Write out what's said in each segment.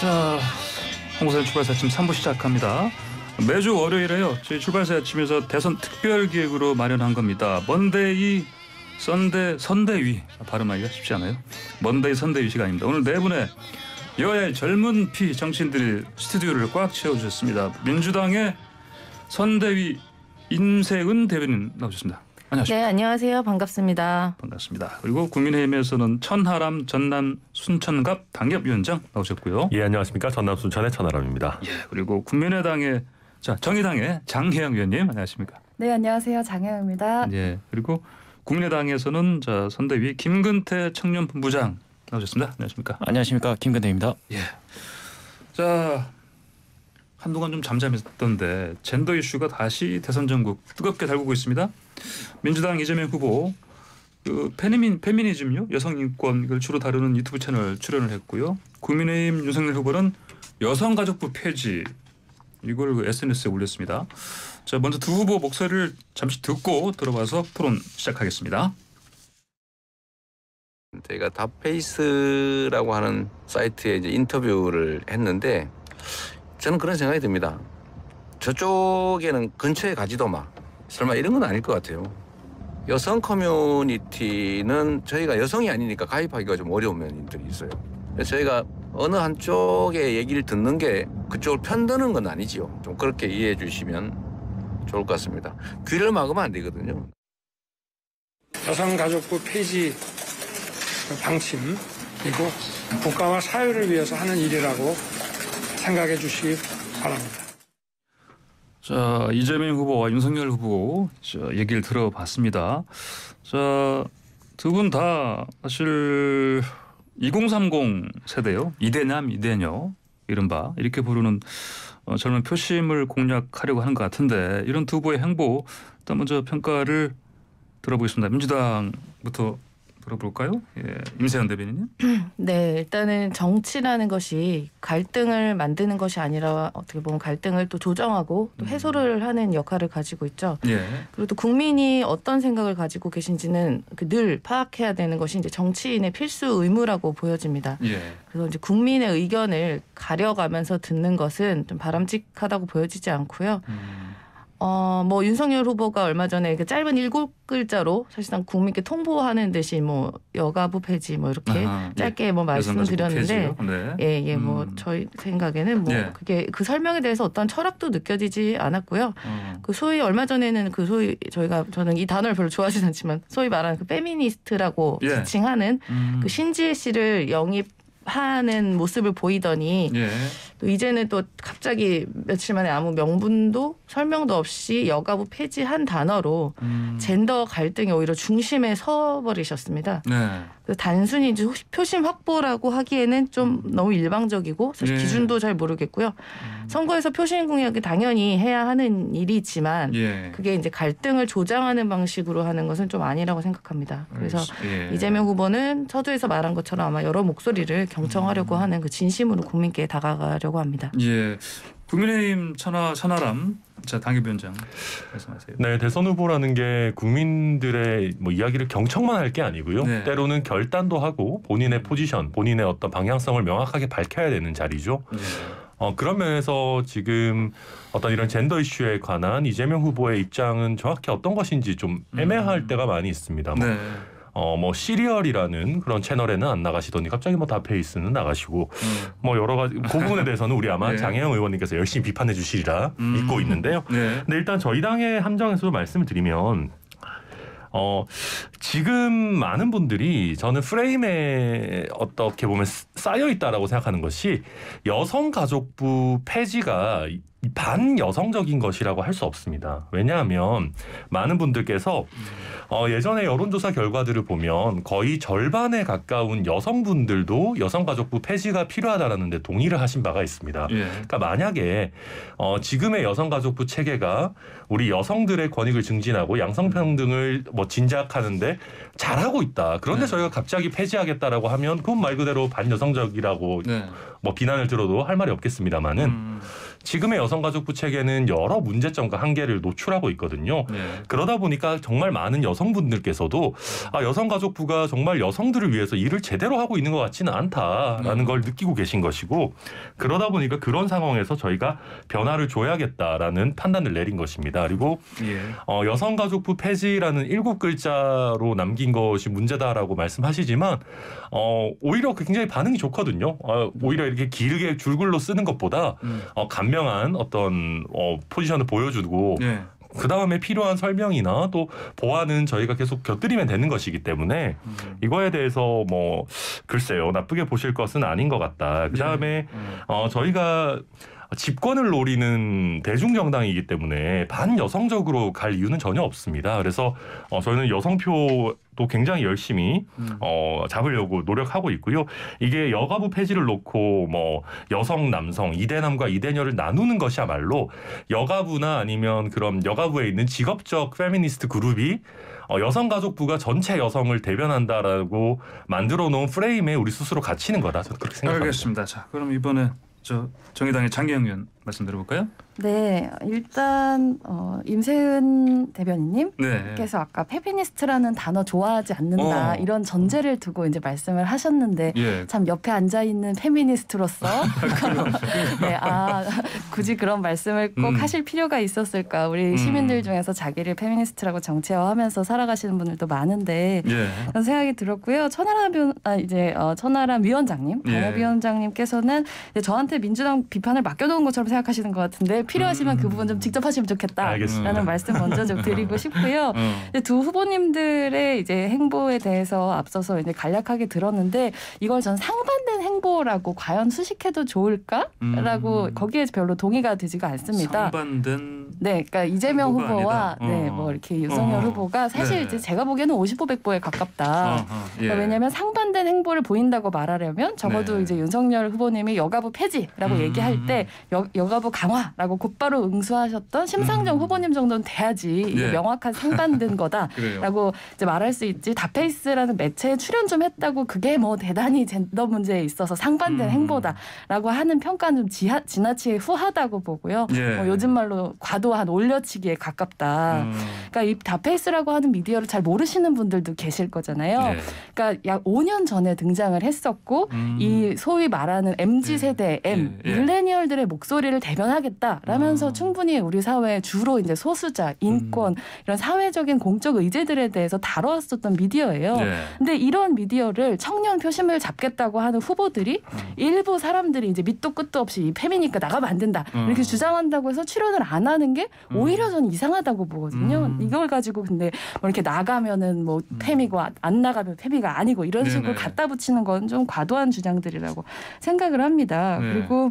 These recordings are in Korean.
자, 홍사의 출발사 아침 3부 시작합니다. 매주 월요일에요. 저희 출발사 아침에서 대선 특별기획으로 마련한 겁니다. 먼데이 선대위. 발음하기가 쉽지 않아요. 먼데이 선대위 시간입니다. 오늘 네 분의 여야의 젊은 피 정치인들이 스튜디오를 꽉 채워주셨습니다. 민주당의 선대위 임세은 대변인 나오셨습니다. 안녕하십니까? 네, 안녕하세요. 반갑습니다. 반갑습니다. 그리고 국민의힘에서는 천하람 전남 순천갑 당협위원장 나오셨고요. 예, 안녕하십니까. 전남 순천의 천하람입니다. 예, 그리고 국민의당의 정의당의 장혜영 위원님 안녕하십니까? 네, 안녕하세요. 장혜영입니다. 예, 그리고 국민의당에서는 선대위 김근태 청년본부장 나오셨습니다. 안녕하십니까? 안녕하십니까. 김근태입니다. 예. 자, 한동안 좀 잠잠했던데 젠더 이슈가 다시 대선 전국 뜨겁게 달구고 있습니다. 민주당 이재명 후보 페미니즘요, 여성 인권 이걸 주로 다루는 유튜브 채널 출연을 했고요. 국민의힘 윤석열 후보는 여성가족부 폐지 이걸 SNS에 올렸습니다. 자, 먼저 두 후보 목소리를 잠시 듣고 들어봐서 토론 시작하겠습니다. 저희가 닷페이스라고 하는 사이트에 이제 인터뷰를 했는데 저는 그런 생각이 듭니다. 저쪽에는 근처에 가지도 마. 설마 이런 건 아닐 것 같아요. 여성 커뮤니티는 저희가 여성이 아니니까 가입하기가 좀 어려운 면들이 있어요. 그래서 저희가 어느 한쪽의 얘기를 듣는 게 그쪽을 편드는 건 아니지요. 좀 그렇게 이해해 주시면 좋을 것 같습니다. 귀를 막으면 안 되거든요. 여성가족부 폐지 방침 그리고 국가와 사회를 위해서 하는 일이라고 생각해 주시기 바랍니다. 자, 이재명 후보와 윤석열 후보 얘기를 들어봤습니다. 자, 두 분 다 사실 2030 세대요. 이대남 이대녀 이른바 이렇게 부르는 젊은 표심을 공략하려고 하는 것 같은데 이런 두 후보의 행보 일단 먼저 평가를 들어보겠습니다. 민주당부터 들어볼까요? 예, 임세현 대변인님. 네, 일단은 정치라는 것이 갈등을 만드는 것이 아니라 어떻게 보면 갈등을 또 조정하고 또 해소를 하는 역할을 가지고 있죠. 예. 그리고 또 국민이 어떤 생각을 가지고 계신지는 늘 파악해야 되는 것이 이제 정치인의 필수 의무라고 보여집니다. 예. 그래서 이제 국민의 의견을 가려가면서 듣는 것은 좀 바람직하다고 보여지지 않고요. 뭐 윤석열 후보가 얼마 전에 그 짧은 7글자로 사실상 국민께 통보하는 듯이 뭐 여가부 폐지 뭐 이렇게 짧게 뭐 말씀드렸는데 예, 뭐 저희 생각에는 뭐 그게 그 설명에 대해서 어떤 철학도 느껴지지 않았고요. 그 소위 얼마 전에는 그 소위 저는 이 단어를 별로 좋아하지는 않지만 소위 말하는 그 페미니스트라고 지칭하는 그 신지혜 씨를 영입하는 모습을 보이더니 또 이제는 또 갑자기 며칠 만에 아무 명분도 설명도 없이 여가부 폐지한 단어로 젠더 갈등이 오히려 중심에 서버리셨습니다. 그래서 단순히 이제 표심 확보라고 하기에는 좀 너무 일방적이고 사실 기준도 잘 모르겠고요. 선거에서 표심 공약이 당연히 해야 하는 일이지만 그게 이제 갈등을 조장하는 방식으로 하는 것은 좀 아니라고 생각합니다. 그래서 이재명 후보는 서두에서 말한 것처럼 아마 여러 목소리를 경청하려고 하는 그 진심으로 국민께 다가가려고 합니다. 예, 국민의힘 천하람 당협위원장 말씀하세요. 네, 대선 후보라는 게 국민들의 뭐 이야기를 경청만 할 게 아니고요. 때로는 결단도 하고 본인의 포지션, 본인의 어떤 방향성을 명확하게 밝혀야 되는 자리죠. 그런 면에서 지금 어떤 이런 젠더 이슈에 관한 이재명 후보의 입장은 정확히 어떤 것인지 좀 애매할 때가 많이 있습니다. 뭐 시리얼이라는 그런 채널에는 안 나가시더니 갑자기 뭐 닷페이스는 나가시고 뭐 여러 가지 그 부분에 대해서는 우리 아마 장혜영 의원님께서 열심히 비판해 주시리라 믿고 있는데요. 근데 일단 저희 당의 함정에서도 말씀을 드리면 지금 많은 분들이 저는 프레임에 어떻게 보면 쌓여 있다라고 생각하는 것이 여성가족부 폐지가 반여성적인 것이라고 할 수 없습니다. 왜냐하면 많은 분들께서 예전에 여론조사 결과들을 보면 거의 절반에 가까운 여성분들도 여성가족부 폐지가 필요하다라는 데 동의를 하신 바가 있습니다. 그러니까 만약에 지금의 여성가족부 체계가 우리 여성들의 권익을 증진하고 양성평등을 뭐 진작하는데 잘하고 있다. 그런데 저희가 갑자기 폐지하겠다라고 하면 그건 말 그대로 반여성적이라고 뭐 비난을 들어도 할 말이 없겠습니다만은 지금의 여성가족부 체계는 여러 문제점과 한계를 노출하고 있거든요. 그러다 보니까 정말 많은 여성분들께서도 여성가족부가 정말 여성들을 위해서 일을 제대로 하고 있는 것 같지는 않다라는 걸 느끼고 계신 것이고 그러다 보니까 그런 상황에서 저희가 변화를 줘야겠다라는 판단을 내린 것입니다. 그리고 여성가족부 폐지라는 7글자로 남긴 것이 문제다라고 말씀하시지만 오히려 굉장히 반응이 좋거든요. 오히려 이렇게 길게 줄글로 쓰는 것보다 간명한 어떤 포지션을 보여주고 그 다음에 필요한 설명이나 또 보완은 저희가 계속 곁들이면 되는 것이기 때문에 이거에 대해서 뭐 글쎄요 나쁘게 보실 것은 아닌 것 같다. 그 다음에 저희가 집권을 노리는 대중정당이기 때문에 반여성적으로 갈 이유는 전혀 없습니다. 그래서 저희는 여성표도 굉장히 열심히 잡으려고 노력하고 있고요. 이게 여가부 폐지를 놓고 뭐 여성, 남성, 이대남과 이대녀를 나누는 것이야말로 여가부나 아니면 그런 여가부에 있는 직업적 페미니스트 그룹이 여성가족부가 전체 여성을 대변한다라고 만들어 놓은 프레임에 우리 스스로 갇히는 거다. 저는 그렇게 생각합니다. 알겠습니다. 자, 그럼 이번에 정의당의 장기영 의원 말씀 드려볼까요? 네, 일단 임세은 대변인님께서 아까 페미니스트라는 단어 좋아하지 않는다 이런 전제를 두고 이제 말씀을 하셨는데 참 옆에 앉아 있는 페미니스트로서 네, 굳이 그런 말씀을 꼭 하실 필요가 있었을까? 우리 시민들 중에서 자기를 페미니스트라고 정체화하면서 살아가시는 분들도 많은데 그런 생각이 들었고요. 천하람 위원장님, 당협위원장님께서는 저한테 민주당 비판을 맡겨놓은 것처럼 생각하시는 것 같은데 필요하시면 그 부분 좀 직접 하시면 좋겠다라는 말씀 먼저 좀 드리고 싶고요. 두 후보님들의 이제 행보에 대해서 앞서서 이제 간략하게 들었는데 이걸 전 상반된 행보라고 과연 수식해도 좋을까라고 거기에 별로 동의가 되지가 않습니다. 상반된 네, 그러니까 이재명 후보와 뭐 이렇게 윤석열 후보가 사실 이제 제가 보기에는 50-100보에 가깝다. 그러니까 왜냐하면 상반된 행보를 보인다고 말하려면 적어도 이제 윤석열 후보님이 여가부 폐지라고 얘기할 때 여가부 강화라고 곧바로 응수하셨던 심상정 후보님 정도는 돼야지 이게 명확한 상반된 거다라고 이제 말할 수 있지. 다페이스라는 매체에 출연 좀 했다고 그게 뭐 대단히 젠더 문제에 있어서 상반된 행보다라고 하는 평가는 좀 지나치게 후하다고 보고요. 뭐 요즘 말로 과도한 올려치기에 가깝다. 그러니까 이 다페이스라고 하는 미디어를 잘 모르시는 분들도 계실 거잖아요. 그러니까 약 5년 전에 등장을 했었고 이 소위 말하는 MZ세대 밀레니얼들의 목소리를 대변하겠다라면서 충분히 우리 사회의 주로 이제 소수자, 인권 이런 사회적인 공적 의제들에 대해서 다뤄왔었던 미디어예요. 근데 이런 미디어를 청년 표심을 잡겠다고 하는 후보들이 일부 사람들이 이제 밑도 끝도 없이 이 페미니까 나가면 안 된다 이렇게 주장한다고 해서 출연을 안 하는 게 오히려 저는 이상하다고 보거든요. 이걸 가지고 근데 뭐 이렇게 나가면은 뭐 페미고 안 나가면 페미가 아니고 이런 식으로 갖다 붙이는 건 좀 과도한 주장들이라고 생각을 합니다. 그리고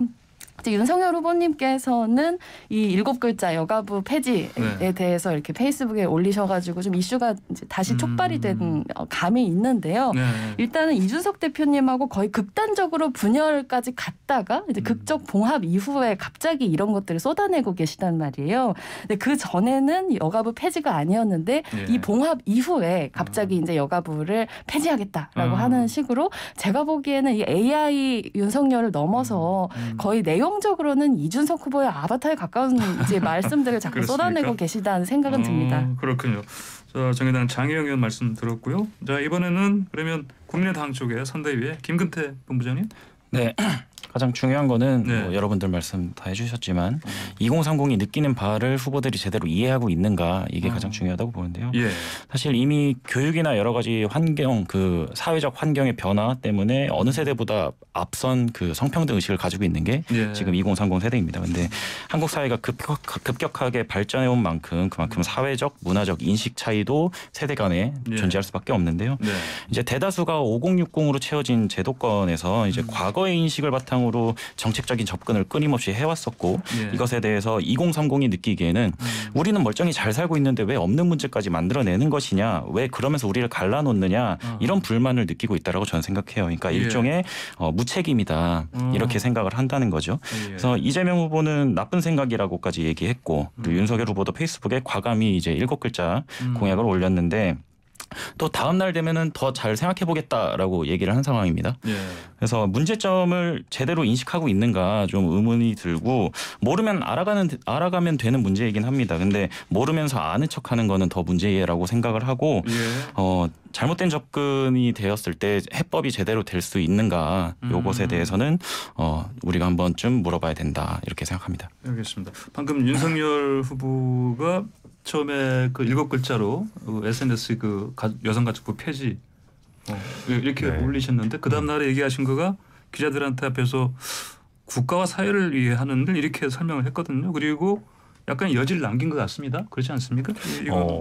윤석열 후보님께서는 이 7글자 여가부 폐지에 대해서 이렇게 페이스북에 올리셔가지고 좀 이슈가 이제 다시 촉발이 된 감이 있는데요. 일단은 이준석 대표님하고 거의 극단적으로 분열까지 갔다가 이제 극적 봉합 이후에 갑자기 이런 것들을 쏟아내고 계시단 말이에요. 근데 그 전에는 여가부 폐지가 아니었는데 이 봉합 이후에 갑자기 이제 여가부를 폐지하겠다라고 하는 식으로 제가 보기에는 이 AI 윤석열을 넘어서 거의 내용적으로는 이준석 후보의 아바타에 가까운 이제 말씀들을 자꾸 쏟아내고 계시다는 생각은 듭니다. 그렇군요. 자, 정의당 장혜영 의원 말씀 들었고요. 자, 이번에는 그러면 국민의당 쪽에 선대위의 김근태 본부장님. 네. 가장 중요한 거는 뭐 여러분들 말씀 다 해주셨지만 2030이 느끼는 바를 후보들이 제대로 이해하고 있는가 이게 가장 중요하다고 보는데요. 사실 이미 교육이나 여러 가지 환경, 그 사회적 환경의 변화 때문에 어느 세대보다 앞선 그 성평등 의식을 가지고 있는 게 지금 2030 세대입니다. 근데 한국 사회가 급격하게 발전해온 만큼 그만큼 사회적, 문화적 인식 차이도 세대 간에 존재할 수밖에 없는데요. 이제 대다수가 5060으로 채워진 제도권에서 이제 과거의 인식을 바탕으로 정책적인 접근을 끊임없이 해왔었고 이것에 대해서 2030이 느끼기에는 우리는 멀쩡히 잘 살고 있는데 왜 없는 문제까지 만들어내는 것이냐, 왜 그러면서 우리를 갈라놓느냐 이런 불만을 느끼고 있다라고 저는 생각해요. 그러니까 일종의 무책임이다 이렇게 생각을 한다는 거죠. 그래서 이재명 후보는 나쁜 생각이라고까지 얘기했고 그리고 윤석열 후보도 페이스북에 과감히 이제 7글자 공약을 올렸는데 또 다음 날 되면은 더 잘 생각해 보겠다라고 얘기를 한 상황입니다. 예. 그래서 문제점을 제대로 인식하고 있는가 좀 의문이 들고 모르면 알아가면 되는 문제이긴 합니다. 근데 모르면서 아는 척하는 거는 더 문제라고 생각을 하고 예. 잘못된 접근이 되었을 때 해법이 제대로 될 수 있는가 요것에 대해서는 우리가 한번쯤 물어봐야 된다 이렇게 생각합니다. 알겠습니다. 방금 윤석열 후보가 처음에 그 7글자로 SNS 그 여성가족부 폐지 이렇게 네. 올리셨는데 그 다음 날에 얘기하신 거가 기자들한테 앞에서 국가와 사회를 위해 하는 일 이렇게 설명을 했거든요. 그리고 약간 여지를 남긴 것 같습니다. 그렇지 않습니까?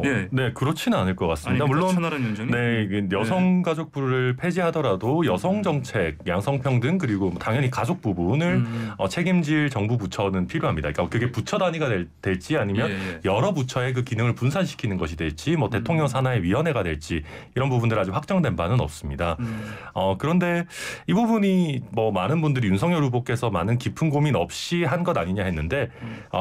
예. 네, 그렇지는 않을 것 같습니다. 아니, 물론 천하람 위원장님. 네, 여성가족부를 폐지하더라도 여성정책, 양성평등 그리고 당연히 가족 부분을 책임질 정부 부처는 필요합니다. 그러니까 그게 부처 단위가 될지 아니면 여러 부처의 그 기능을 분산시키는 것이 될지 뭐 대통령 산하의 위원회가 될지 이런 부분들 아직 확정된 바는 없습니다. 그런데 이 부분이 뭐 많은 분들이 윤석열 후보께서 많은 깊은 고민 없이 한 것 아니냐 했는데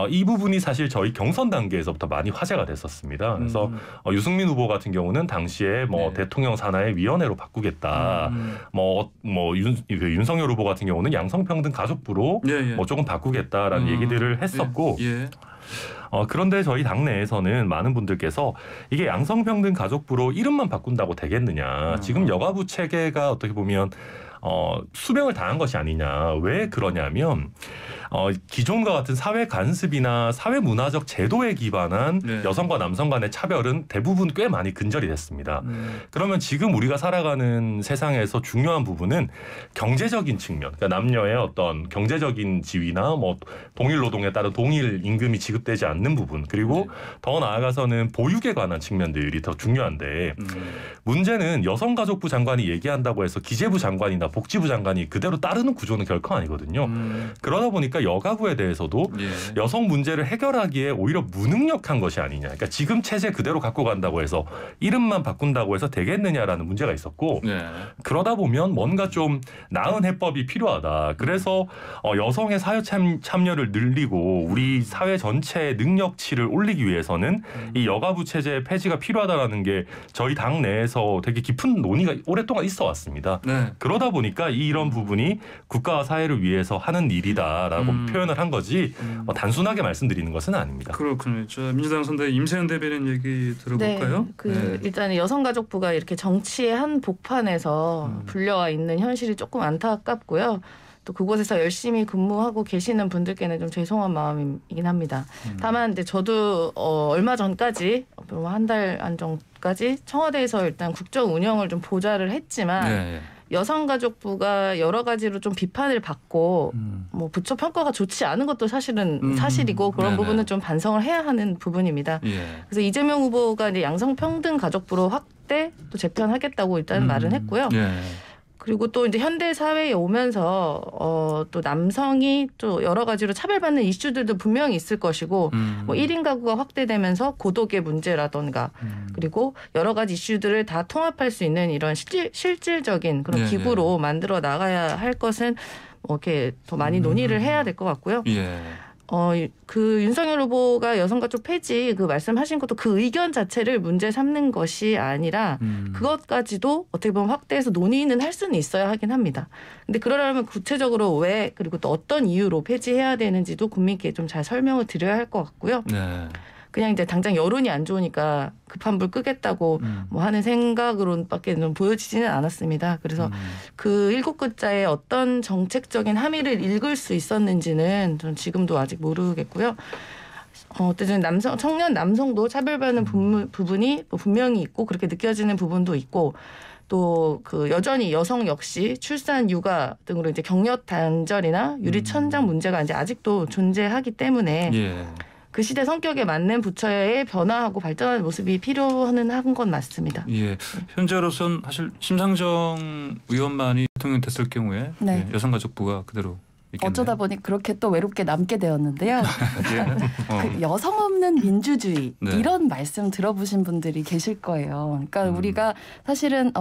이 부분이 사실 저희 경선 단계에서부터 많이 화제가 됐었습니다. 그래서 유승민 후보 같은 경우는 당시에 뭐 대통령 산하의 위원회로 바꾸겠다. 윤석열 후보 같은 경우는 양성평등 가족부로 뭐 조금 바꾸겠다라는 얘기들을 했었고. 그런데 저희 당내에서는 많은 분들께서 이게 양성평등 가족부로 이름만 바꾼다고 되겠느냐. 지금 여가부 체계가 어떻게 보면 수명을 다한 것이 아니냐. 왜 그러냐면 기존과 같은 사회 간습이나 사회 문화적 제도에 기반한 여성과 남성 간의 차별은 대부분 꽤 많이 근절이 됐습니다. 그러면 지금 우리가 살아가는 세상에서 중요한 부분은 경제적인 측면, 그러니까 남녀의 어떤 경제적인 지위나 뭐 동일 노동에 따른 동일 임금이 지급되지 않는 부분, 그리고 더 나아가서는 보육에 관한 측면들이 더 중요한데 문제는 여성가족부 장관이 얘기한다고 해서 기재부 장관이나 복지부 장관이 그대로 따르는 구조는 결코 아니거든요. 그러다 보니까 여가부에 대해서도 여성 문제를 해결하기에 오히려 무능력한 것이 아니냐. 그러니까 지금 체제 그대로 갖고 간다고 해서 이름만 바꾼다고 해서 되겠느냐라는 문제가 있었고 그러다 보면 뭔가 좀 나은 해법이 필요하다. 그래서 여성의 사회 참여를 늘리고 우리 사회 전체의 능력치를 올리기 위해서는 이 여가부 체제의 폐지가 필요하다라는 게 저희 당 내에서 되게 깊은 논의가 오랫동안 있어 왔습니다. 그러다 보니까 이런 부분이 국가와 사회를 위해서 하는 일이다라고 표현을 한 거지 단순하게 말씀드리는 것은 아닙니다. 그렇군요. 민주당 선대 임세현 대변인 얘기 들어볼까요? 일단 여성가족부가 이렇게 정치의 한 복판에서 불려와 있는 현실이 조금 안타깝고요. 또 그곳에서 열심히 근무하고 계시는 분들께는 좀 죄송한 마음이긴 합니다. 다만 이제 저도 얼마 전까지 한 달 안 전까지 청와대에서 일단 국정 운영을 좀 보좌를 했지만 여성가족부가 여러 가지로 좀 비판을 받고 뭐 부처 평가가 좋지 않은 것도 사실은 사실이고 그런 부분은 좀 반성을 해야 하는 부분입니다. 그래서 이재명 후보가 이제 양성평등 가족부로 확대 또 재편하겠다고 일단 말은 했고요. 그리고 또 이제 현대 사회에 오면서 또 남성이 또 여러 가지로 차별받는 이슈들도 분명히 있을 것이고 뭐 1인 가구가 확대되면서 고독의 문제라던가 그리고 여러 가지 이슈들을 다 통합할 수 있는 이런 실질적인 그런 기구로 만들어 나가야 할 것은 이렇게 더 많이 논의를 해야 될 것 같고요. 그 윤석열 후보가 여성가족 폐지 그 말씀하신 것도 그 의견 자체를 문제 삼는 것이 아니라 그것까지도 어떻게 보면 확대해서 논의는 할 수는 있어야 하긴 합니다. 근데 그러려면 구체적으로 왜 그리고 또 어떤 이유로 폐지해야 되는지도 국민께 좀 잘 설명을 드려야 할 것 같고요. 그냥 이제 당장 여론이 안 좋으니까 급한 불 끄겠다고 뭐 하는 생각으로밖에 는 보여지지는 않았습니다. 그래서 그 7글자의 어떤 정책적인 함의를 읽을 수 있었는지는 전 지금도 아직 모르겠고요. 어쨌든 청년 남성도 차별받는 부분이 분명히 있고 그렇게 느껴지는 부분도 있고 또 그 여전히 여성 역시 출산, 육아 등으로 이제 경력 단절이나 유리 천장 문제가 이제 아직도 존재하기 때문에 그 시대 성격에 맞는 부처의 변화하고 발전하는 모습이 필요한 건 맞습니다. 현재로선 사실 심상정 의원만이 대통령 됐을 경우에 여성가족부가 그대로 있겠네요. 어쩌다 보니 그렇게 또 외롭게 남게 되었는데요. 그 여성 없는 민주주의 네. 이런 말씀 들어보신 분들이 계실 거예요. 그러니까 우리가 사실은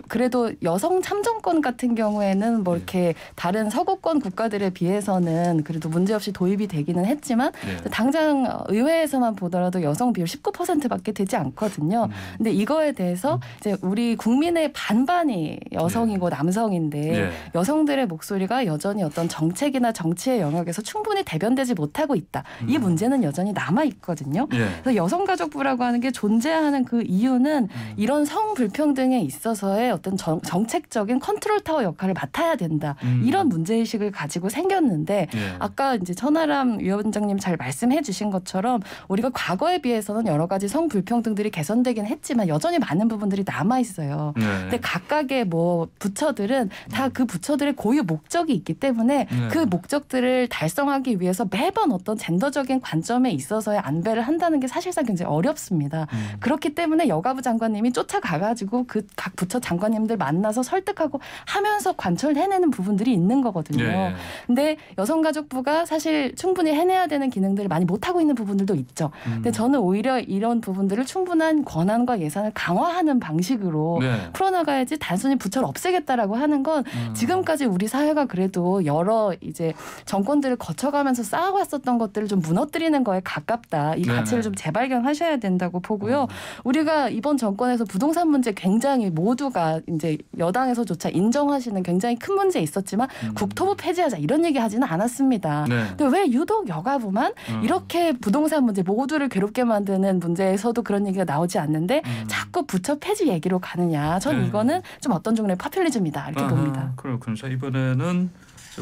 그래도 여성 참정권 같은 경우에는 뭐 이렇게 다른 서구권 국가들에 비해서는 그래도 문제없이 도입이 되기는 했지만 당장 의회에서만 보더라도 여성 비율 19%밖에 되지 않거든요. 근데 이거에 대해서 이제 우리 국민의 반반이 여성이고 남성인데 여성들의 목소리가 여전히 어떤 정책이나 정치의 영역에서 충분히 대변되지 못하고 있다. 이 문제는 여전히 남아 있거든요. 그래서 여성가족부라고 하는 게 존재하는 그 이유는 이런 성불평등에 있어서의 어떤 정책적인 컨트롤 타워 역할을 맡아야 된다. 이런 문제의식을 가지고 생겼는데 아까 이제 천하람 위원장님 잘 말씀해 주신 것처럼 우리가 과거에 비해서는 여러 가지 성불평등들이 개선되긴 했지만 여전히 많은 부분들이 남아 있어요. 근데 각각의 뭐 부처들은 다 그 부처들의 고유 목적이 있기 때문에 그 목적들을 달성하기 위해서 매번 어떤 젠더적인 관점에 있어서의 안배를 한다는 게 사실상 굉장히 어렵습니다. 그렇기 때문에 여가부 장관님이 쫓아가가지고 그 각 부처 장관님들 만나서 설득하고 하면서 관철해내는 부분들이 있는 거거든요. 근데 여성가족부가 사실 충분히 해내야 되는 기능들을 많이 못하고 있는 부분들도 있죠. 근데 저는 오히려 이런 부분들을 충분한 권한과 예산을 강화하는 방식으로 풀어나가야지 단순히 부처를 없애겠다라고 하는 건 지금까지 우리 사회가 그래도 여러 이제 정권들을 거쳐가면서 쌓아왔었던 것들을 좀 무너뜨리는 거에 가깝다. 이 가치를 좀 재발견하셔야 된다고 보고요. 우리가 이번 정권에서 부동산 문제 굉장히 모두가 이제 여당에서조차 인정하시는 굉장히 큰 문제 있었지만 국토부 폐지하자 이런 얘기 하지는 않았습니다. 근데 왜 유독 여가부만 이렇게 부동산 문제 모두를 괴롭게 만드는 문제에서도 그런 얘기가 나오지 않는데 자꾸 부처 폐지 얘기로 가느냐. 전 이거는 좀 어떤 종류의 파퓰리즘이다 이렇게 봅니다. 그렇군요. 자, 이번에는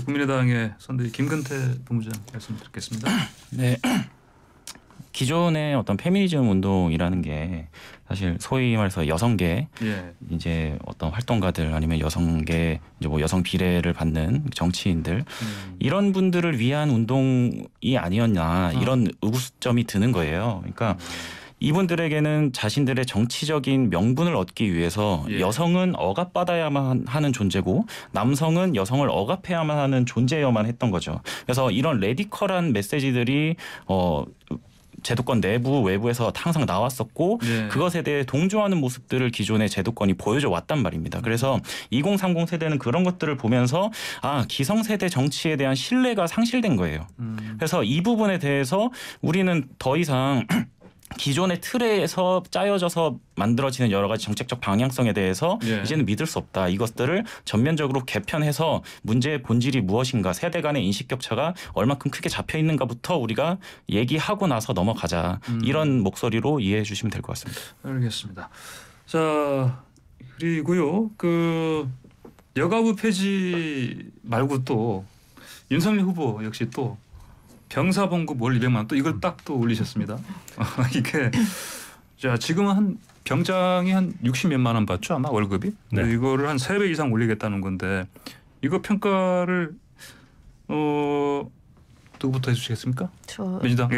국민의당의 선대위 김근태 본부장 말씀 듣겠습니다. 네. 기존의 어떤 페미니즘 운동이라는 게 사실 소위 말해서 여성계 이제 어떤 활동가들 아니면 여성계 이제 뭐 여성 비례를 받는 정치인들 이런 분들을 위한 운동이 아니었나 이런 의구점이 드는 거예요. 그러니까 이분들에게는 자신들의 정치적인 명분을 얻기 위해서 여성은 억압받아야만 하는 존재고 남성은 여성을 억압해야만 하는 존재여만 했던 거죠. 그래서 이런 레디컬한 메시지들이 제도권 내부 외부에서 항상 나왔었고 그것에 대해 동조하는 모습들을 기존의 제도권이 보여줘 왔단 말입니다. 그래서 2030 세대는 그런 것들을 보면서 기성세대 정치에 대한 신뢰가 상실된 거예요. 그래서 이 부분에 대해서 우리는 더 이상 기존의 틀에서 짜여져서 만들어지는 여러 가지 정책적 방향성에 대해서 이제는 믿을 수 없다. 이것들을 전면적으로 개편해서 문제의 본질이 무엇인가, 세대 간의 인식 격차가 얼마큼 크게 잡혀 있는가부터 우리가 얘기하고 나서 넘어가자. 이런 목소리로 이해해 주시면 될 것 같습니다. 알겠습니다. 자, 그리고요. 그 여가부 폐지 말고 또 윤석열 후보 역시 또 병사봉급 월 200만 원 또 이걸 딱 또 올리셨습니다. 이게 자 지금은 한 병장이 한 60몇만 원 받죠 아마 월급이. 이거를 한 3배 이상 올리겠다는 건데 이거 평가를 누구부터 해주시겠습니까? 민주당.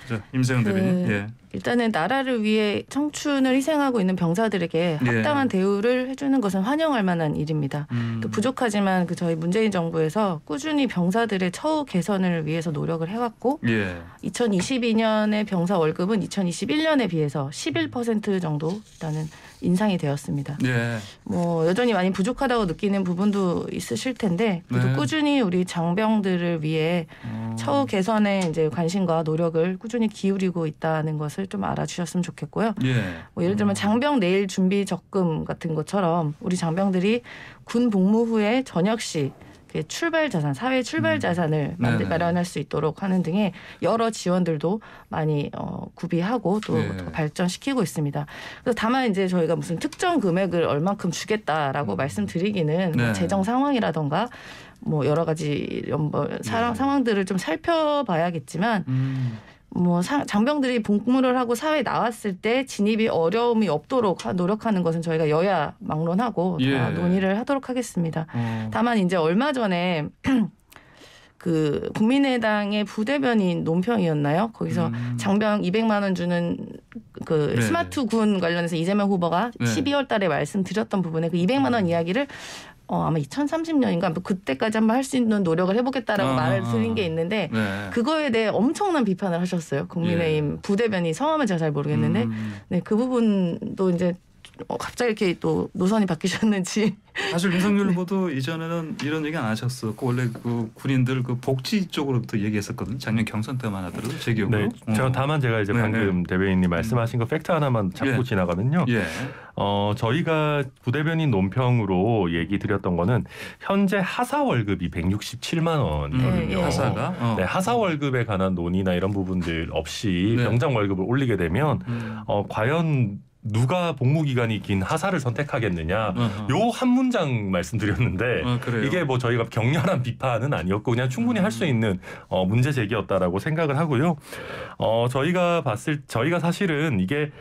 자, 임세영 대변인. 일단은 나라를 위해 청춘을 희생하고 있는 병사들에게 합당한 대우를 해주는 것은 환영할 만한 일입니다. 또 부족하지만 저희 문재인 정부에서 꾸준히 병사들의 처우 개선을 위해서 노력을 해왔고 2022년의 병사 월급은 2021년에 비해서 11% 정도 일단은 인상이 되었습니다. 뭐 여전히 많이 부족하다고 느끼는 부분도 있으실 텐데 그래도 꾸준히 우리 장병들을 위해 처우 개선에 이제 관심과 노력을 꾸준히 기울이고 있다는 것을 좀 알아주셨으면 좋겠고요. 뭐 예를 들면 장병 내일 준비 적금 같은 것처럼 우리 장병들이 군 복무 후에 저녁 시 출발 자산, 사회 출발 자산을 마련할 수 있도록 하는 등의 여러 지원들도 많이 구비하고 또 발전시키고 있습니다. 그래서 다만 이제 저희가 무슨 특정 금액을 얼만큼 주겠다라고 말씀드리기는 뭐 재정 상황이라던가 뭐 여러 가지 상황들을 좀 살펴봐야겠지만 뭐 장병들이 복무를 하고 사회에 나왔을 때 진입이 어려움이 없도록 노력하는 것은 저희가 여야 막론하고 다 논의를 하도록 하겠습니다. 다만 이제 얼마 전에 그 국민의당의 부대변인 논평이었나요? 거기서 장병 200만 원 주는 그 스마트 군 관련해서 이재명 후보가 12월 달에 말씀드렸던 부분에 그 200만 원 이야기를 아마 2030년인가 그때까지 한번 할 수 있는 노력을 해보겠다라고 말을 드린 게 있는데 네. 그거에 대해 엄청난 비판을 하셨어요. 국민의힘 부대변인 성함은 제가 잘 모르겠는데 네, 그 부분도 이제 갑자기 이렇게 또 노선이 바뀌셨는지. 사실 윤석열 후보도 이전에는 이런 얘기 안 하셨었고 원래 그 군인들 그 복지 쪽으로부터 얘기했었거든요. 작년 경선 때만 하더라도 제 기억으로. 네, 다만 제가 이제 방금 대변인님 말씀하신 거 팩트 하나만 잡고 지나가면요. 저희가 부대변인 논평으로 얘기 드렸던 거는 현재 하사 월급이 167만 원이거든요. 하사가? 네, 하사 월급에 관한 논의나 이런 부분들 없이 병장 월급을 올리게 되면 과연 누가 복무 기간이 긴 하사를 선택하겠느냐 요 한 문장 말씀드렸는데 이게 뭐 저희가 격렬한 비판은 아니었고 그냥 충분히 할 수 있는 문제 제기였다라고 생각을 하고요. 저희가 사실은 이게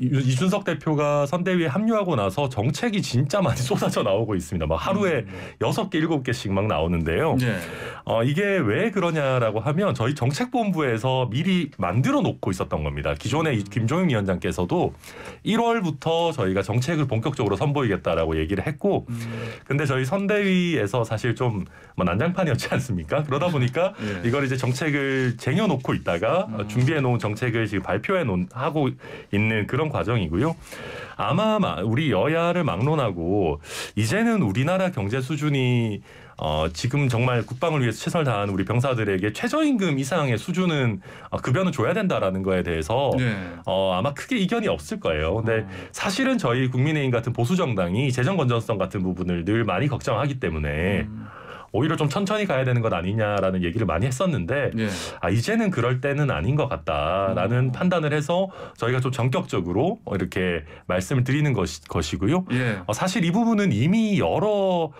이준석 대표가 선대위에 합류하고 나서 정책이 진짜 많이 쏟아져 나오고 있습니다. 막 하루에 6개, 7개씩 막 나오는데요. 이게 왜 그러냐라고 하면 저희 정책본부에서 미리 만들어 놓고 있었던 겁니다. 기존에 김종인 위원장께서도 1월부터 저희가 정책을 본격적으로 선보이겠다라고 얘기를 했고 근데 저희 선대위에서 사실 좀 난장판이었지 않습니까? 그러다 보니까 이걸 이제 정책을 쟁여놓고 있다가 준비해 놓은 정책을 지금 하고 있는 그런 과정이고요. 아마 우리 여야를 막론하고 이제는 우리나라 경제 수준이 지금 정말 국방을 위해서 최선을 다하는 우리 병사들에게 최저임금 이상의 수준은 급여는 줘야 된다라는 거에 대해서 아마 크게 이견이 없을 거예요. 근데 사실은 저희 국민의힘 같은 보수 정당이 재정 건전성 같은 부분을 늘 많이 걱정하기 때문에 오히려 좀 천천히 가야 되는 것 아니냐라는 얘기를 많이 했었는데 이제는 그럴 때는 아닌 것 같다라는 판단을 해서 저희가 좀 전격적으로 이렇게 말씀을 드리는 것이고요. 사실 이 부분은 이미 여러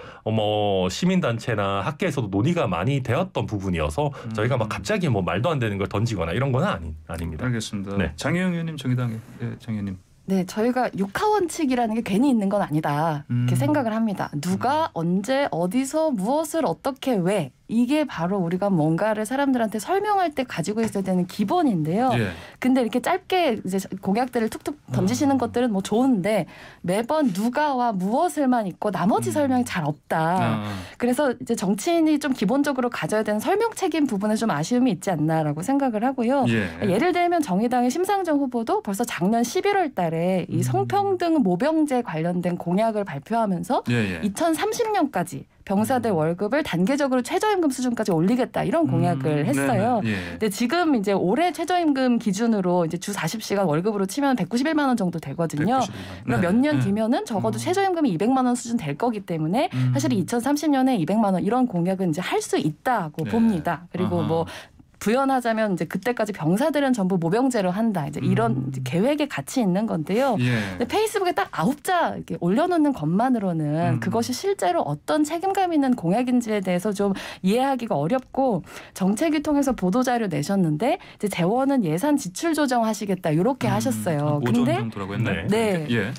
시민단체나 학계에서도 논의가 많이 되었던 부분이어서 저희가 막 갑자기 말도 안 되는 걸 던지거나 이런 건 아닙니다. 알겠습니다. 네. 장혜영 의원님 정의당의 장 의원님. 네, 저희가 육하원칙이라는 게 괜히 있는 건 아니다 이렇게 생각을 합니다. 누가 언제 어디서 무엇을 어떻게 왜 이게 바로 우리가 뭔가를 사람들한테 설명할 때 가지고 있어야 되는 기본인데요. 근데 이렇게 짧게 이제 공약들을 툭툭 던지시는 것들은 뭐 좋은데 매번 누가와 무엇을만 있고 나머지 설명이 잘 없다. 그래서 이제 정치인이 좀 기본적으로 가져야 되는 설명책임 부분에 좀 아쉬움이 있지 않나라고 생각을 하고요. 예를 들면 정의당의 심상정 후보도 벌써 작년 11월 달에 이 성평등 모병제 관련된 공약을 발표하면서 2030년까지 병사들 월급을 단계적으로 최저임금 수준까지 올리겠다 이런 공약을 했어요. 근데 지금 이제 올해 최저임금 기준으로 이제 주 40시간 월급으로 치면 191만 원 정도 되거든요. 그럼 몇 년 뒤면은 적어도 최저임금이 200만 원 수준 될 거기 때문에 사실 2030년에 200만 원 이런 공약은 이제 할 수 있다고 봅니다. 그리고 부연하자면 이제 그때까지 병사들은 전부 모병제로 한다. 이제 이런 이제 계획에 같이 있는 건데요. 근데 페이스북에 딱 9자 이렇게 올려놓는 것만으로는 그것이 실제로 어떤 책임감 있는 공약인지에 대해서 좀 이해하기가 어렵고 정책위 통해서 보도자료 내셨는데 이제 재원은 예산 지출 조정하시겠다 이렇게 하셨어요. 근데 정도라고 했나요?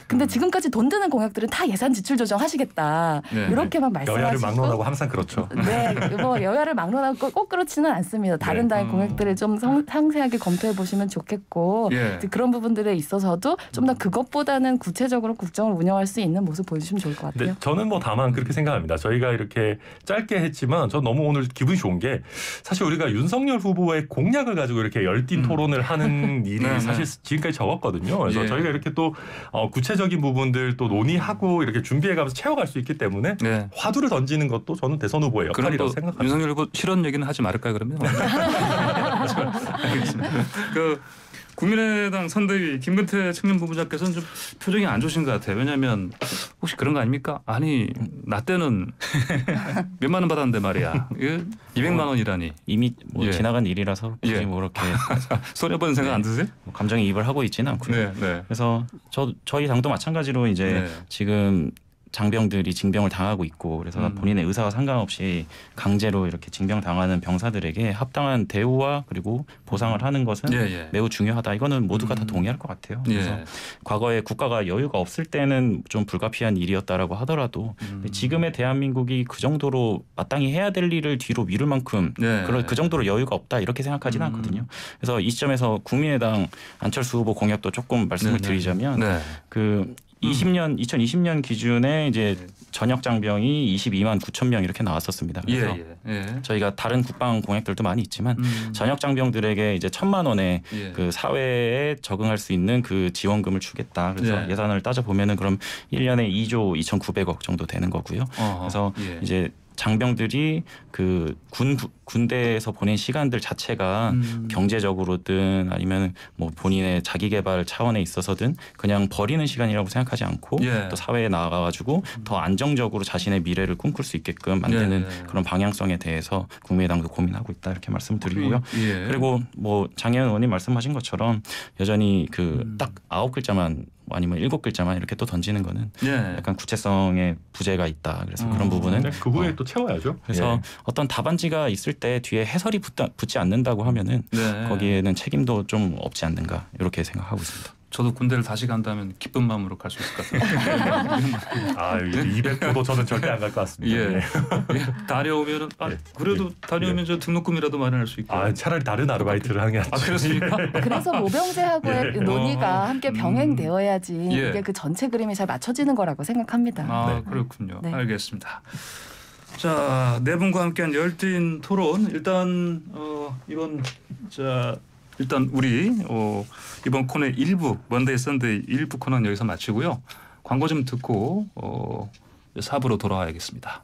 근데 지금까지 돈 드는 공약들은 다 예산 지출 조정하시겠다 이렇게만 말씀하시고 여야를 막론하고 항상 그렇죠. 네, 여야를 막론하고 꼭 그렇지는 않습니다. 다른 당의 공약들을 좀 상세하게 검토해 보시면 좋겠고 그런 부분들에 있어서도 좀 더 그것보다는 구체적으로 국정을 운영할 수 있는 모습 보여주시면 좋을 것 같아요. 저는 다만 그렇게 생각합니다. 저희가 이렇게 짧게 했지만 저 너무 오늘 기분이 좋은 게 사실 우리가 윤석열 후보의 공약을 가지고 이렇게 열띤 토론을 하는 일이 사실 지금까지 적었거든요. 그래서 저희가 이렇게 또 구체적인 부분들 또 논의하고 이렇게 준비해가면서 채워갈 수 있기 때문에 화두를 던지는 것도 저는 대선 후보의 역할이라고 생각합니다. 윤석열 후보 실언 얘기는 하지 말을까요 그러면? 알겠습니다. 국민의당 선대위 김근태 청년부부장께서는 좀 표정이 안 좋으신 것 같아요. 왜냐하면 혹시 그런 거 아닙니까? 아니 나 때는 몇만 원 받았는데 말이야. 200만 원이라니. 이미 지나간 일이라서 굳이 그렇게 손해보는 생각 안 드세요? 감정이입을 하고 있지는 않고요. 그래서 저희 당도 마찬가지로 이제 지금 장병들이 징병을 당하고 있고 그래서 본인의 의사와 상관없이 강제로 이렇게 징병당하는 병사들에게 합당한 대우와 그리고 보상을 하는 것은 매우 중요하다. 이거는 모두가 다 동의할 것 같아요. 그래서 과거에 국가가 여유가 없을 때는 좀 불가피한 일이었다라고 하더라도 지금의 대한민국이 그 정도로 마땅히 해야 될 일을 뒤로 미룰 만큼 그 정도로 여유가 없다 이렇게 생각하지는 않거든요. 그래서 이 시점에서 국민의당 안철수 후보 공약도 조금 말씀을 드리자면 2020년 기준에 이제 전역 장병이 22만 9천 명 이렇게 나왔었습니다. 그래서 저희가 다른 국방 공약들도 많이 있지만 전역 장병들에게 이제 1,000만 원의 그 사회에 적응할 수 있는 그 지원금을 주겠다. 그래서 예산을 따져 보면은 그럼 1년에 2조 2,900억 정도 되는 거고요. 그래서 이제 장병들이 그 군대에서 보낸 시간들 자체가 경제적으로든 아니면 뭐 본인의 자기 개발 차원에 있어서든 그냥 버리는 시간이라고 생각하지 않고 또 사회에 나가가지고 더 안정적으로 자신의 미래를 꿈꿀 수 있게끔 만드는 그런 방향성에 대해서 국민의당도 고민하고 있다 이렇게 말씀드리고요. 그리고 뭐 장혜은 의원님 말씀하신 것처럼 여전히 그 딱 9글자만 아니면 7글자만 이렇게 또 던지는 거는 약간 구체성의 부재가 있다. 그래서 그런 부분은 그 후에 또 채워야죠. 그래서 어떤 답안지가 있을 때 뒤에 해설이 붙지 않는다고 하면은 거기에는 책임도 좀 없지 않는가 이렇게 생각하고 있습니다. 저도 군대를 다시 간다면 기쁜 마음으로 갈 수 있을 것 같아요. 아, 200%도 저는 절대 안 갈 것 같습니다. 다녀오면은 그래도 다녀오면 저 등록금이라도 마련할 수 있고. 차라리 다른 아르바이트를 하는 게 낫지. 그렇습니까? 그래서 모병제하고의 논의가 함께 병행되어야지 이게 그 전체 그림이 잘 맞춰지는 거라고 생각합니다. 그렇군요. 알겠습니다. 자, 네 분과 함께한 열띤 토론. 일단 일단 우리 이번 코너의 일부 먼데이 선데이 일부 코너는 여기서 마치고요. 광고 좀 듣고 4부로 돌아와야겠습니다.